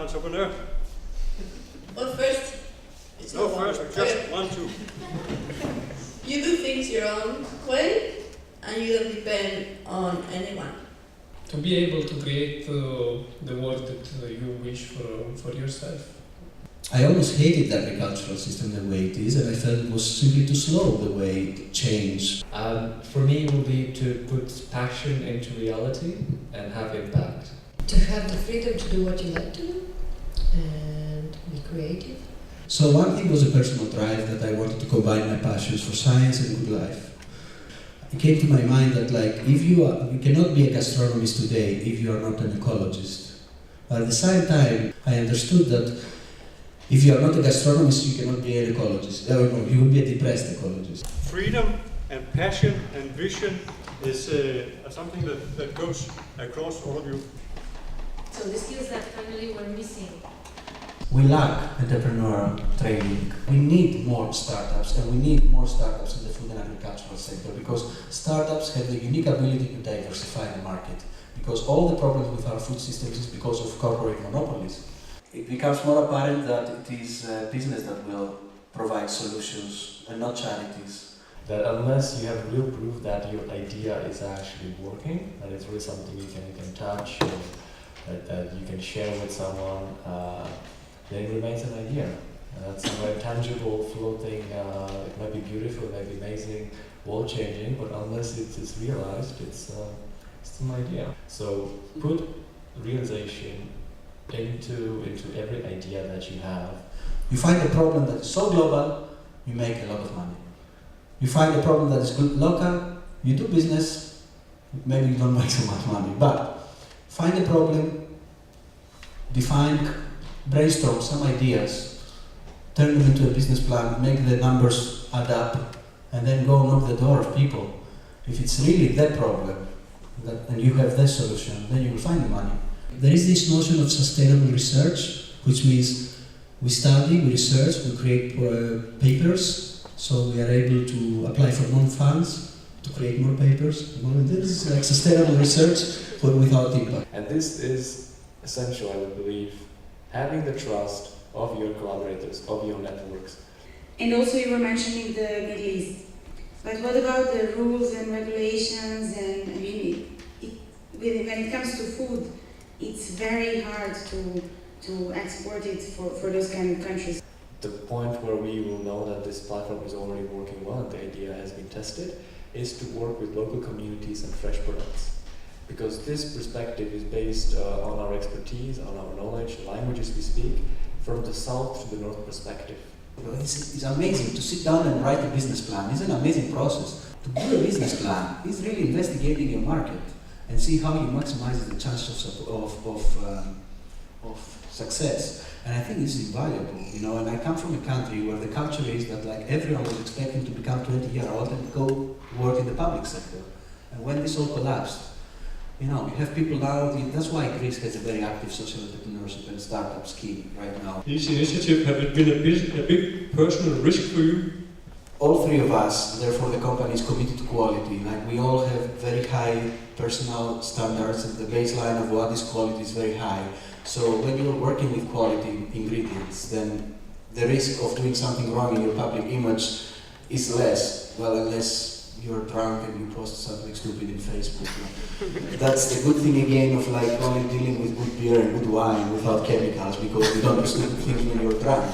entrepreneur. Well, first, it's No, not first, longer. just Okay. 1, 2. You do things your own way, and you don't depend on anyone. To be able to create the world that you wish for yourself. I almost hated the agricultural system the way it is, and I felt it was simply too slow the way it changed. For me, it would be to put passion into reality and have impact. To have the freedom to do what you like to do and be creative. So one thing was a personal drive that I wanted to combine my passions for science and good life. It came to my mind that you cannot be a gastronomist today if you are not an ecologist. But at the same time, I understood that if you are not a gastronomist, you cannot be an ecologist. No, you will be a depressed ecologist. Freedom and passion and vision is something that goes across all of you. So the skills that finally were missing. We lack entrepreneurial training. We need more startups, and we need more startups in the food and agricultural sector because startups have the unique ability to diversify the market. Because all the problems with our food systems is because of corporate monopolies. It becomes more apparent that it is business that will provide solutions and not charities. That unless you have real proof that your idea is actually working, that it's really something you can touch, or that you can share with someone, then it remains an idea. That's somewhere tangible, floating, it might be beautiful, it might be amazing, world-changing, but unless it's realized, it's an idea. So put realization into every idea that you have. You find a problem that is so global, you make a lot of money. You find a problem that is good local, you do business, maybe you don't make so much money, but find a problem, brainstorm some ideas, turn them into a business plan, make the numbers add up, and then go knock the door of people. If it's really that problem, and you have that solution, then you will find the money. There is this notion of sustainable research, which means we study, we research, we create papers, so we are able to apply for more funds to create more papers. And this is like sustainable research, but without impact. And this is essential, I would believe, having the trust of your collaborators, of your networks. And also you were mentioning the Middle East. But what about the rules and regulations and when it comes to food, it's very hard to export it for those kind of countries. The point where we will know that this platform is already working well and the idea has been tested is to work with local communities and fresh products. Because this perspective is based on our expertise, on our knowledge, languages we speak, from the south to the north perspective. It's amazing to sit down and write a business plan. It's an amazing process. To do a business plan is really investigating your market and see how you maximize the chances of success. And I think this is invaluable, and I come from a country where the culture is that everyone was expecting to become 20 years old and go work in the public sector. And when this all collapsed, you have people now, that's why Greece has a very active social entrepreneurship and startup scheme right now. These initiatives have been a big personal risk for you? All three of us, therefore the company is committed to quality. We all have very high personal standards and the baseline of what is quality is very high. So when you're working with quality ingredients, then the risk of doing something wrong in your public image is less. Well, unless you're drunk and you post something stupid in Facebook. That's the good thing again of only dealing with good beer and good wine without chemicals, because you don't do stupid things when you're drunk.